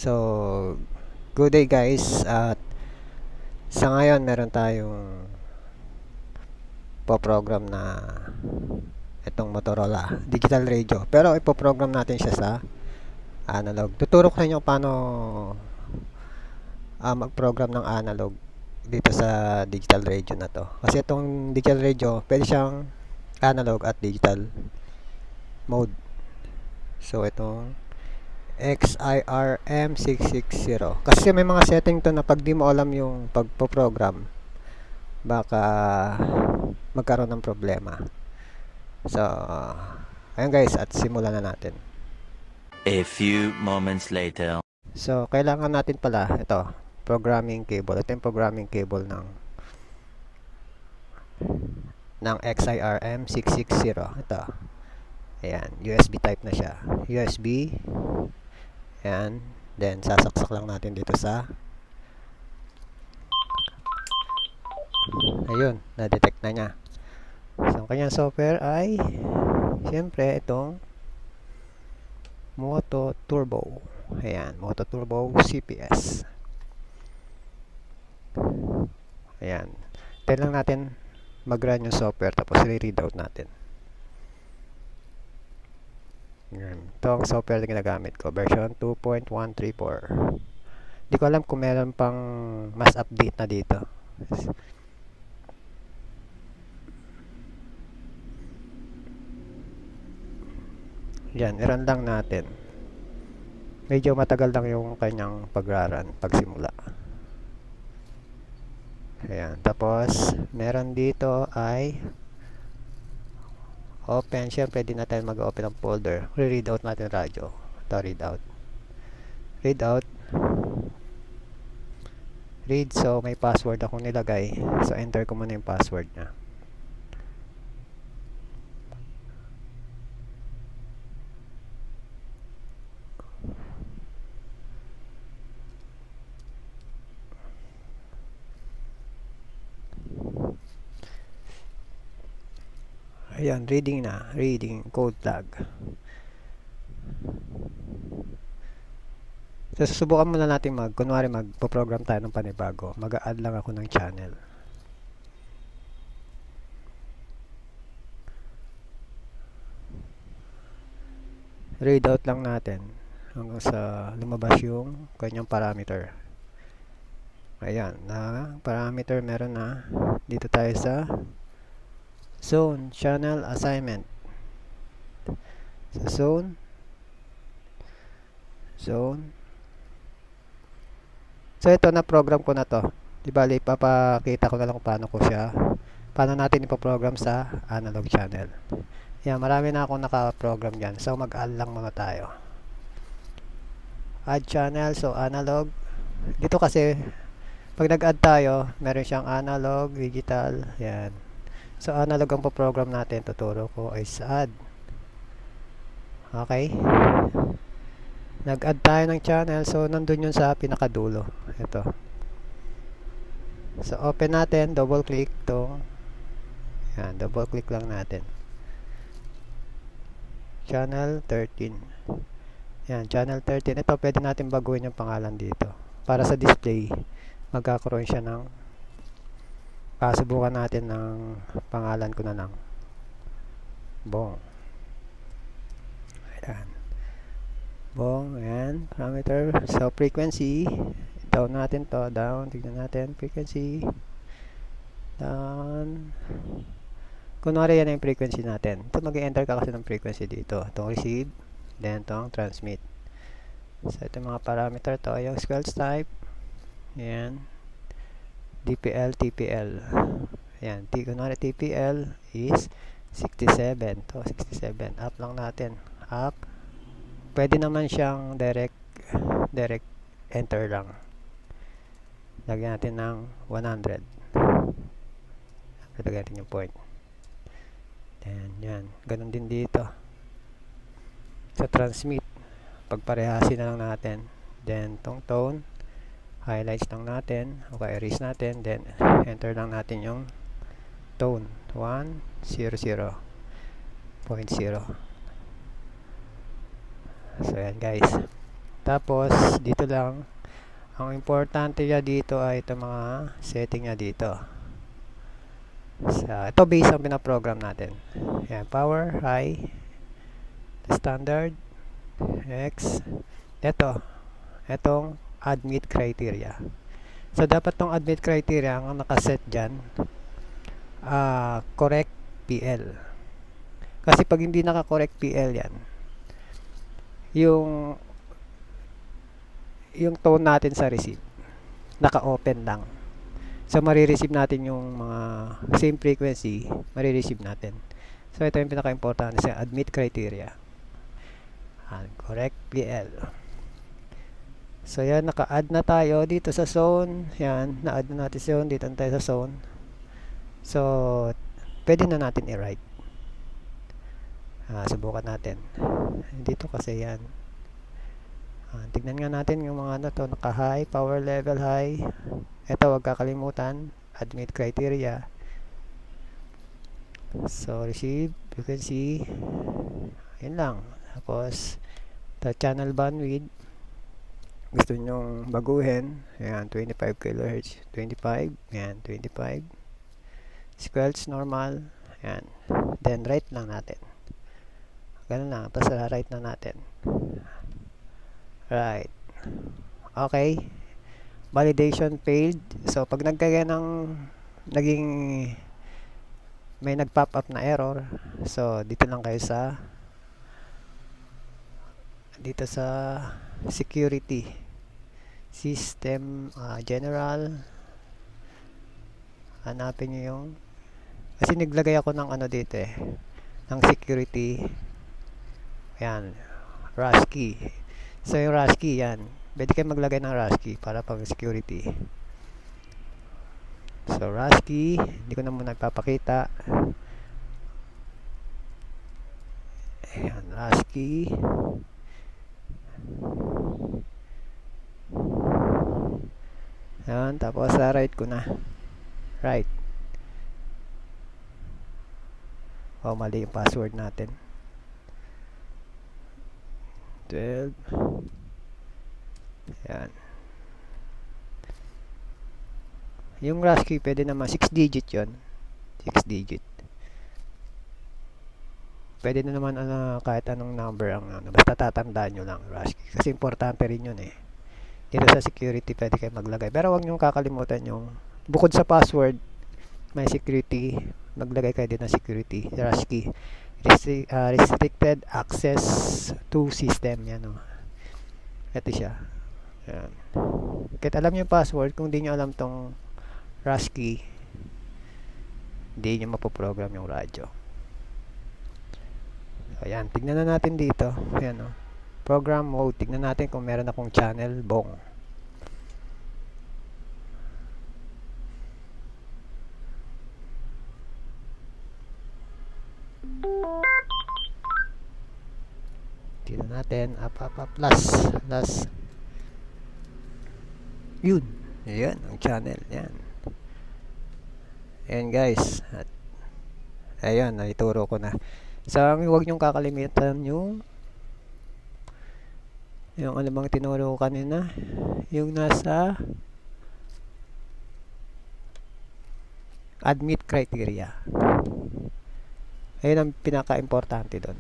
So, good day guys. At sa ngayon meron tayong po-program na itong Motorola Digital Radio. Pero ipo-program natin siya sa analog. Tuturo ko sa inyo paano mag-program ng analog dito sa digital radio na to. Kasi itong digital radio, pwede siyang analog at digital mode. So, itong XIRM660. Kasi may mga setting to na pag di mo alam yung pagpo-program, baka magkaroon ng problema. So, ayun guys, at simulan na natin. A few moments later. So, kailangan natin pala ito, programming cable. Ito yung programming cable ng XIRM660. Ito. Ayan, USB type na siya. USB. Ayan. Then, sasaksak lang natin dito sa ayun, na-detect na niya. So, ang kanyang software ay siyempre itong Moto Turbo. Ayan, Moto Turbo CPS. Ayan. Tayo lang natin mag-run yung software tapos i-read out natin. Ayan. Ito ang software na ginagamit ko. Version 2.134. Hindi ko alam kung meron pang mas update na dito. Yan, i-run lang natin. Medyo matagal lang yung kanyang pag-run, pagsimula. Ayan, tapos meron dito ay open. Siyempre, di na tayo mag-open ng folder. Read out natin radyo. Ito, read out. Read out. Read, so may password akong nilagay. So, enter ko muna yung password niya. Ayan, reading na. Reading, code flag. So, susubukan muna natin kunwari magpo-program tayo ng panibago. Mag-a-add lang ako ng channel. Read out lang natin hanggang sa lumabas yung kanyang parameter. Ayan, na parameter meron na. Dito tayo sa zone, channel assignment. Sa zone. So, ito na program ko na to. Di bali, papakita ko na lang paano natin ipoprogram sa analog channel. Yan, marami na akong naka-program dyan. So, mag-add lang muna tayo. Add channel, so analog. Dito kasi, pag nag-add tayo, meron siyang analog, digital, yan. So, analog ang po-program natin. Tuturo ko is add. Okay. Nag-add tayo ng channel. So, nandun yun sa pinakadulo. Ito. So, open natin. Double click to. Yan. Double click lang natin. Channel 13. Yan. Channel 13. Ito, pwede natin baguhin yung pangalan dito. Para sa display, magkakaroon siya ng subukan natin ng pangalan ko na lang. Bong. Ayan. Bong, ayan, parameter. So, frequency, down natin to, down, tignan natin, frequency, down. Kunwari yan yung frequency natin. Ito, mag-enter ka kasi ng frequency dito. Itong receive, then itong transmit. So, ito mga parameter to, yung squelch type, ayan, DPL, TPL. Ayan, kunwari TPL is 67. To, 67. Up lang natin. Up. Pwede naman siyang direct enter lang. Lagyan natin ng 100. Lagyan natin yung point. Then, yan. Ganun din dito. Sa transmit, pagparehasin na lang natin. Then, tong tone, highlights lang natin. Okay, erase natin. Then, enter lang natin yung tone. 100.0. So, yan guys. Tapos dito lang, ang importante niya dito ay ito mga setting niya dito. Ito base ang pinaprogram natin. Yan, power, high, standard, X. Itong admit criteria. So dapat tong admit criteria ang nakaset dyan, correct PL. Kasi pag hindi naka-correct PL yan, yung tone natin sa receive naka-open lang. So marireceive natin yung mga same frequency, marireceive natin. So ito yung pinaka-importante sa admit criteria. Correct PL. So yan, naka-add na tayo dito sa zone. Yan, na-add na natin zone, dito na tayo sa zone. So pwede na natin i-write. Subukan natin. Dito kasi yan. Tignan nga natin yung mga ano to, naka-high, power level high. Ito, wag kakalimutan, admit criteria. So receive, you can see, yun lang. Tapos the channel bandwidth, gusto nyong baguhin, ayan, 25 kHz, 25, ayan, 25. Squelch normal, ayan. Then write lang natin. Ganun lang, tapos write na natin. Right. Okay. Validation failed. So pag nagkaya ng may nag-pop up na error, so dito lang kayo sa security system, general, hanapin nyo yung, kasi naglagay ako ng ano dito ng security, yan, rush key. So yung rush key yan, pwede kayo maglagay ng rush key para pang security. So rush key, hindi ko na muna nagpapakita. Ayan, rush key. Ayan, tapos write ko na. Right. Oh, mali yung password natin. 12. Ayan. Yung rush key pwede naman 6 digit yon, 6 digit. Pwede na naman kahit anong number ang basta tatandaan nyo lang rush key, kasi importante rin yun dito sa security. Pwede kayo maglagay, pero huwag nyo kakalimutan yung bukod sa password may security, maglagay kayo din ng security rush key. Restricted access to system, yan ito siya. Yan. Kahit alam nyo yung password, kung di nyo alam tong rush key, di nyo mapoprogram yung radyo. Ayan, tignan na natin dito. Ayan, program mode, tignan natin kung meron akong channel bong. Tignan natin, up, plus. Yun, ayan ang channel, yan. Ayan guys, at ayan, naituro ko na. So huwag nyong kakalimutan yung ano bang tinuro ko kanina, yung nasa admit criteria. Ayun ang pinaka-importante doon.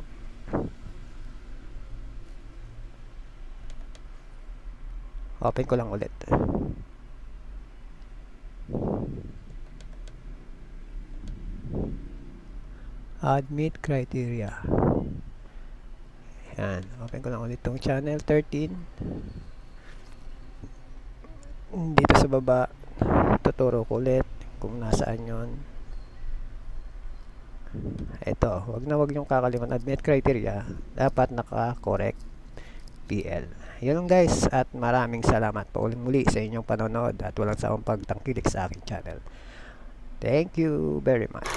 Open ko lang ulit. Admit criteria. Yan. Open ko lang ulit itong channel 13. Dito sa baba, tuturo ko ulit kung nasaan yon. Ito, wag yung kakalimutan. Admit criteria, dapat naka-correct PL. Yun lang guys, at maraming salamat pa muli sa inyong panonood at walang sawang pagtangkilik sa aking channel. Thank you very much.